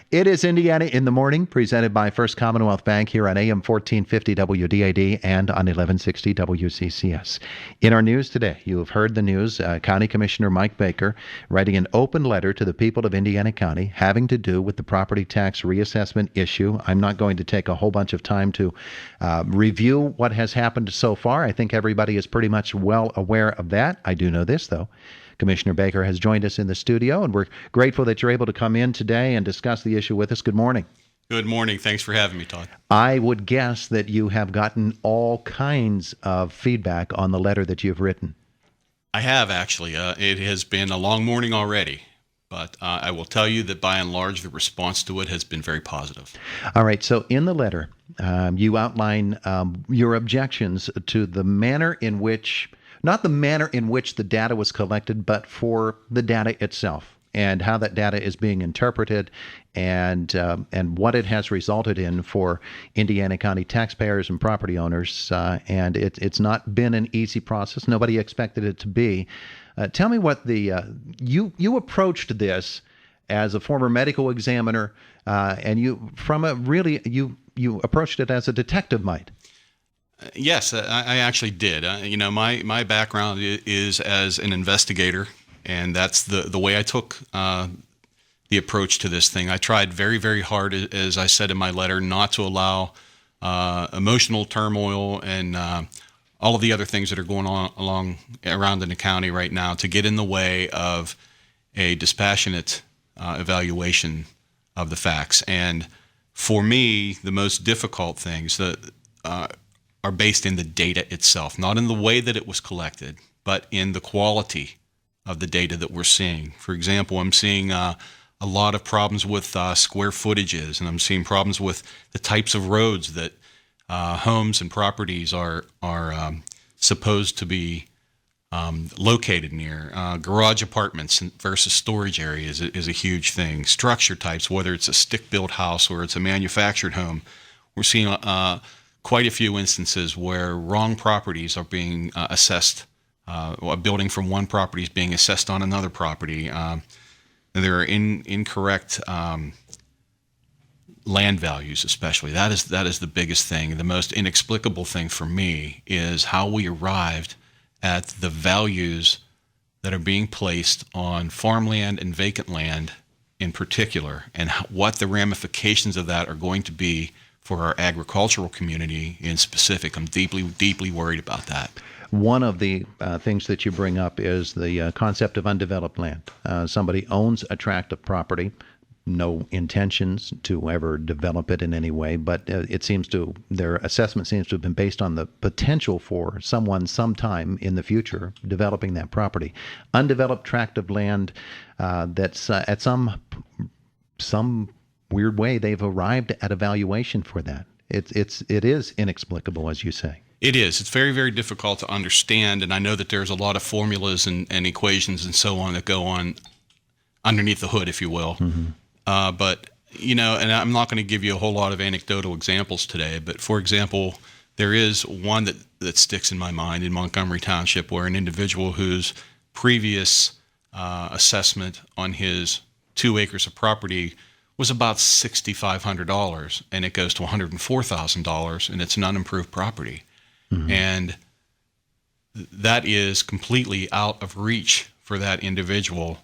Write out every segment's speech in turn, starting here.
It is Indiana in the Morning, presented by First Commonwealth Bank here on AM 1450 WDAD and on 1160 WCCS. In our news today, you have heard the news. County Commissioner Mike Baker writing an open letter to the people of Indiana County having to do with the property tax reassessment issue. I'm not going to take a whole bunch of time to review what has happened so far. I think everybody is pretty much well aware of that. I do know this, though. Commissioner Baker has joined us in the studio, and we're grateful that you're able to come in today and discuss the issue with us. Good morning. Good morning. Thanks for having me, Todd. I would guess that you have gotten all kinds of feedback on the letter that you've written. I have, actually. It has been a long morning already, but I will tell you that by and large, the response to it has been very positive. All right. So in the letter, you outline your objections to the manner in which not the manner in which the data was collected, but for the data itself and how that data is being interpreted and what it has resulted in for Indiana County taxpayers and property owners. And it's not been an easy process. Nobody expected it to be. Tell me what you approached this as a former medical examiner, and you approached it as a detective might. Yes, I actually did. My background is as an investigator, and that's the way I took the approach to this thing. I tried very, very hard, as I said in my letter, not to allow emotional turmoil and all of the other things that are going on around in the county right now to get in the way of a dispassionate evaluation of the facts. And for me, the most difficult things are based in the data itself, not in the way that it was collected, but in the quality of the data that we're seeing. For example, I'm seeing a lot of problems with square footages, and I'm seeing problems with the types of roads that homes and properties are supposed to be located near. Garage apartments versus storage areas is a huge thing. Structure types, whether it's a stick-built house or it's a manufactured home, we're seeing quite a few instances where wrong properties are being assessed. A building from one property is being assessed on another property. There are incorrect land values, especially. That is the biggest thing. The most inexplicable thing for me is how we arrived at the values that are being placed on farmland and vacant land in particular, and what the ramifications of that are going to be for our agricultural community in specific. I'm deeply, deeply worried about that. One of the things that you bring up is the concept of undeveloped land. Somebody owns a tract of property, no intentions to ever develop it in any way, but their assessment seems to have been based on the potential for someone sometime in the future developing that property. Undeveloped tract of land that's at some weird way they've arrived at a valuation for that. It is inexplicable, as you say. It is. It's very, very difficult to understand, and I know that there's a lot of formulas and equations and so on that go on underneath the hood, if you will. Mm-hmm. But, and I'm not going to give you a whole lot of anecdotal examples today, but for example, there is one that sticks in my mind in Montgomery Township where an individual whose previous assessment on his 2 acres of property was about $6,500, and it goes to $104,000, and it's an unimproved property. Mm-hmm. And that is completely out of reach for that individual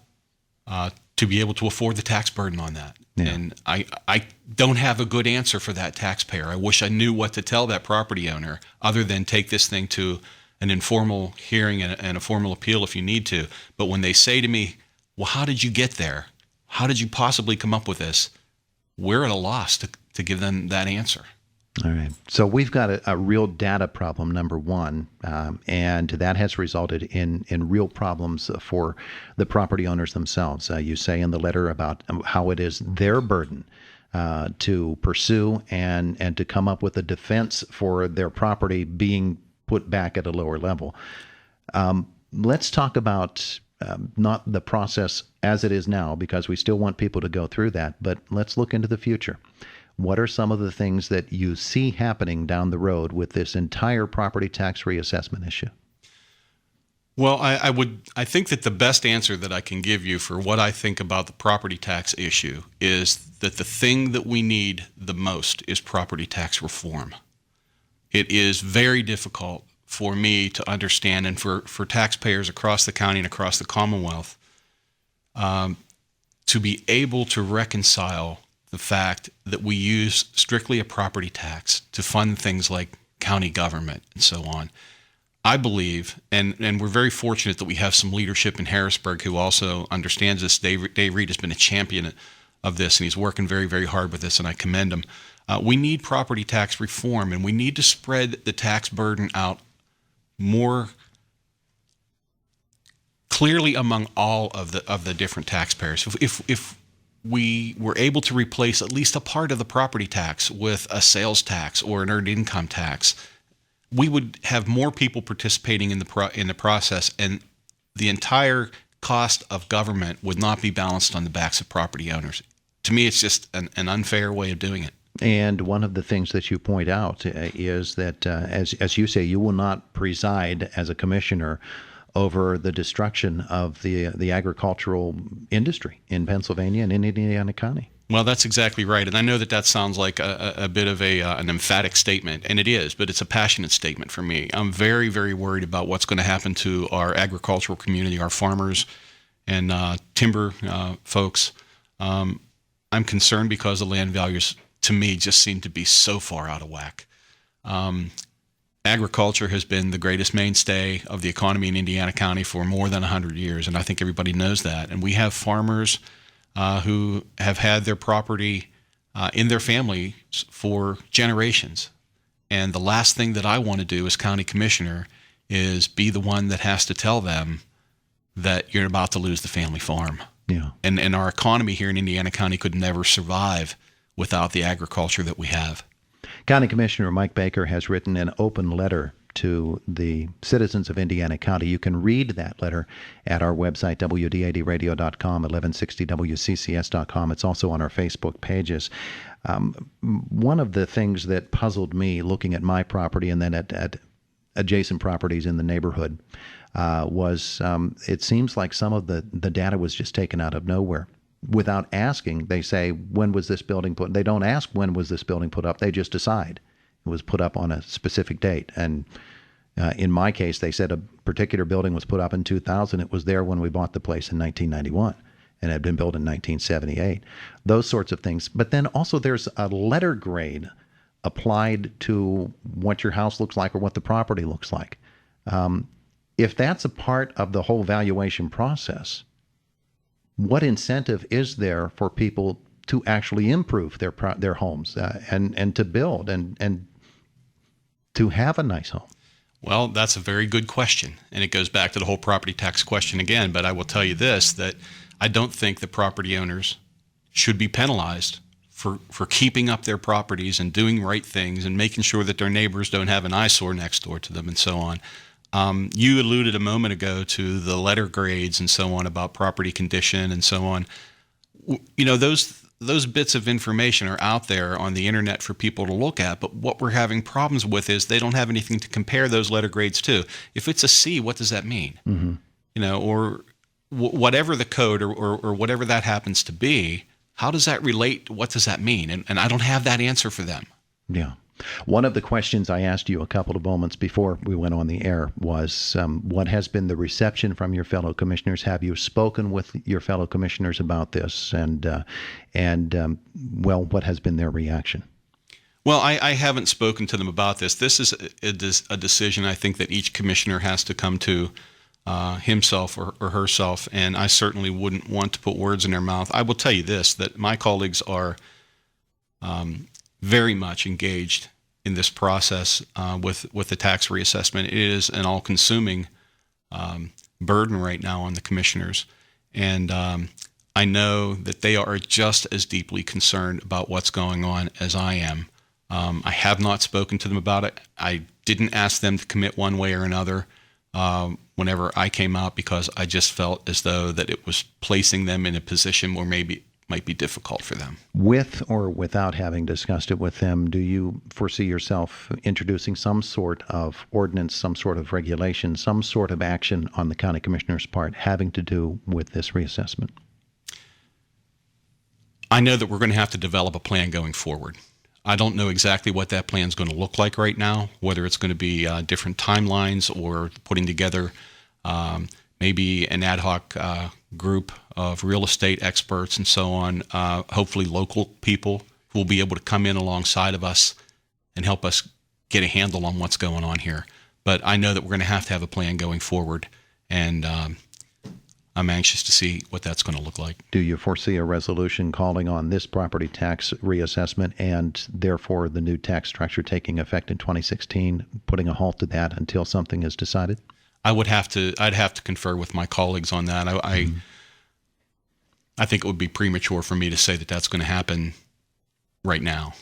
to be able to afford the tax burden on that. Yeah. And I don't have a good answer for that taxpayer. I wish I knew what to tell that property owner other than take this thing to an informal hearing and a formal appeal if you need to. But when they say to me, well, how did you get there? How did you possibly come up with this? We're at a loss to give them that answer. All right. So we've got a real data problem, number one, and that has resulted in real problems for the property owners themselves. You say in the letter about how it is their burden to pursue and to come up with a defense for their property being put back at a lower level. Let's talk about not the process as it is now, because we still want people to go through that, but let's look into the future. What are some of the things that you see happening down the road with this entire property tax reassessment issue? Well, I think that the best answer that I can give you for what I think about the property tax issue is that the thing that we need the most is property tax reform. It is very difficult for me to understand, and for taxpayers across the county and across the Commonwealth, to be able to reconcile the fact that we use strictly a property tax to fund things like county government and so on. I believe, and we're very fortunate that we have some leadership in Harrisburg who also understands this. Dave Reed has been a champion of this, and he's working very, very hard with this, and I commend him. We need property tax reform, and we need to spread the tax burden out more clearly among all of the different taxpayers. If we were able to replace at least a part of the property tax with a sales tax or an earned income tax, we would have more people participating in the process, and the entire cost of government would not be balanced on the backs of property owners. To me, it's just an unfair way of doing it. And one of the things that you point out is that, as you say, you will not preside as a commissioner over the destruction of the agricultural industry in Pennsylvania and in Indiana County. Well, that's exactly right. And I know that sounds like a bit of an emphatic statement, and it is, but it's a passionate statement for me. I'm very, very worried about what's going to happen to our agricultural community, our farmers and timber folks. I'm concerned because the land values, to me, just seem to be so far out of whack. Agriculture has been the greatest mainstay of the economy in Indiana County for more than 100 years, and I think everybody knows that. And we have farmers who have had their property in their families for generations. And the last thing that I want to do as county commissioner is be the one that has to tell them that you're about to lose the family farm. Yeah. And our economy here in Indiana County could never survive without the agriculture that we have. County Commissioner Mike Baker has written an open letter to the citizens of Indiana County. You can read that letter at our website, WDADradio.com, 1160WCCS.com. It's also on our Facebook pages. One of the things that puzzled me looking at my property and then at adjacent properties in the neighborhood was it seems like some of the data was just taken out of nowhere. Without asking, they say, when was this building put? They don't ask when was this building put up. They just decide it was put up on a specific date. And in my case, they said a particular building was put up in 2000. It was there when we bought the place in 1991 and had been built in 1978. Those sorts of things. But then also there's a letter grade applied to what your house looks like or what the property looks like. If that's a part of the whole valuation process, what incentive is there for people to actually improve their homes and to build and to have a nice home? Well, that's a very good question, and it goes back to the whole property tax question again. But I will tell you this, that I don't think that property owners should be penalized for keeping up their properties and doing right things and making sure that their neighbors don't have an eyesore next door to them and so on. You alluded a moment ago to the letter grades and so on about property condition and so on. You know, those bits of information are out there on the internet for people to look at, but what we're having problems with is they don't have anything to compare those letter grades to. If it's a C, what does that mean? Mm-hmm. You know, or whatever the code or whatever that happens to be, how does that relate? What does that mean? And I don't have that answer for them. Yeah. One of the questions I asked you a couple of moments before we went on the air was, what has been the reception from your fellow commissioners? Have you spoken with your fellow commissioners about this? And what has been their reaction? Well, I haven't spoken to them about this. This is a decision I think that each commissioner has to come to himself or herself, and I certainly wouldn't want to put words in their mouth. I will tell you this, that my colleagues are very much engaged in this process with the tax reassessment. It is an all-consuming burden right now on the commissioners, and I know that they are just as deeply concerned about what's going on as I am. I have not spoken to them about it. I didn't ask them to commit one way or another whenever I came out, because I just felt as though that it was placing them in a position where maybe might be difficult for them. With or without having discussed it with them, do you foresee yourself introducing some sort of ordinance, some sort of regulation, some sort of action on the county commissioner's part having to do with this reassessment? I know that we're going to have to develop a plan going forward. I don't know exactly what that plan is going to look like right now, whether it's going to be different timelines or putting together maybe an ad hoc group of real estate experts and so on, hopefully local people who will be able to come in alongside of us and help us get a handle on what's going on here. But I know that we're going to have a plan going forward, and I'm anxious to see what that's going to look like. Do you foresee a resolution calling on this property tax reassessment and therefore the new tax structure taking effect in 2016, putting a halt to that until something is decided? I'd have to confer with my colleagues on that. I think it would be premature for me to say that that's going to happen right now.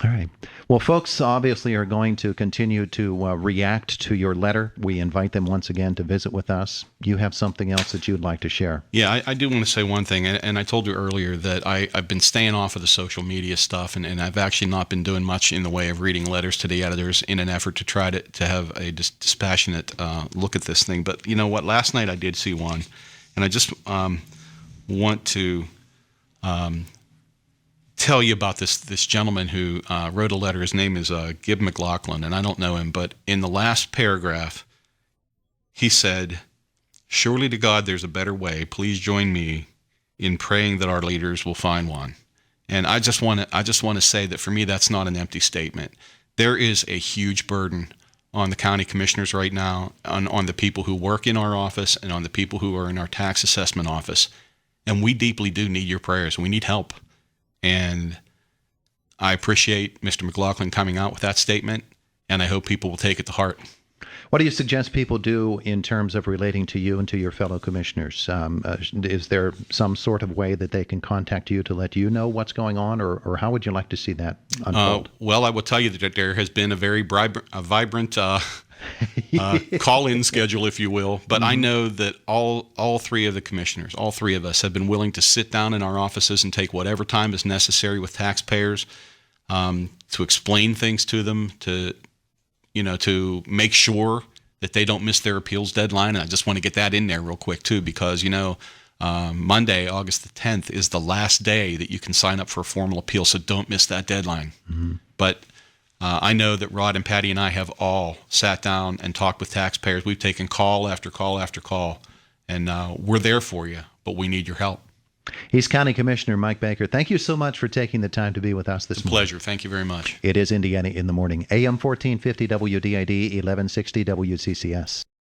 All right. Well, folks obviously are going to continue to react to your letter. We invite them once again to visit with us. You have something else that you'd like to share? Yeah, I do want to say one thing, and I told you earlier that I've been staying off of the social media stuff, and I've actually not been doing much in the way of reading letters to the editors in an effort to try to have a dispassionate look at this thing. But you know what? Last night I did see one, and I just want to tell you about this gentleman who wrote a letter. His name is Gib McLaughlin, and I don't know him, but in the last paragraph, he said, "Surely to God there's a better way. Please join me in praying that our leaders will find one." And I just want to say that for me, that's not an empty statement. There is a huge burden on the county commissioners right now, on the people who work in our office and on the people who are in our tax assessment office. And we deeply do need your prayers. We need help. And I appreciate Mr. McLaughlin coming out with that statement, and I hope people will take it to heart. What do you suggest people do in terms of relating to you and to your fellow commissioners? Is there some sort of way that they can contact you to let you know what's going on, or how would you like to see that unfold? Well, I will tell you that there has been a very vibrant call-in schedule, if you will. But I know that all three of the commissioners, all three of us, have been willing to sit down in our offices and take whatever time is necessary with taxpayers to explain things to them, to make sure that they don't miss their appeals deadline. And I just want to get that in there real quick, too, because, Monday, August the 10th, is the last day that you can sign up for a formal appeal, so don't miss that deadline. Mm-hmm. But I know that Rod and Patty and I have all sat down and talked with taxpayers. We've taken call after call after call, and we're there for you, but we need your help. He's County Commissioner Mike Baker. Thank you so much for taking the time to be with us this morning. Pleasure. Thank you very much. It is Indiana in the Morning. AM 1450 WDAD, 1160 WCCS.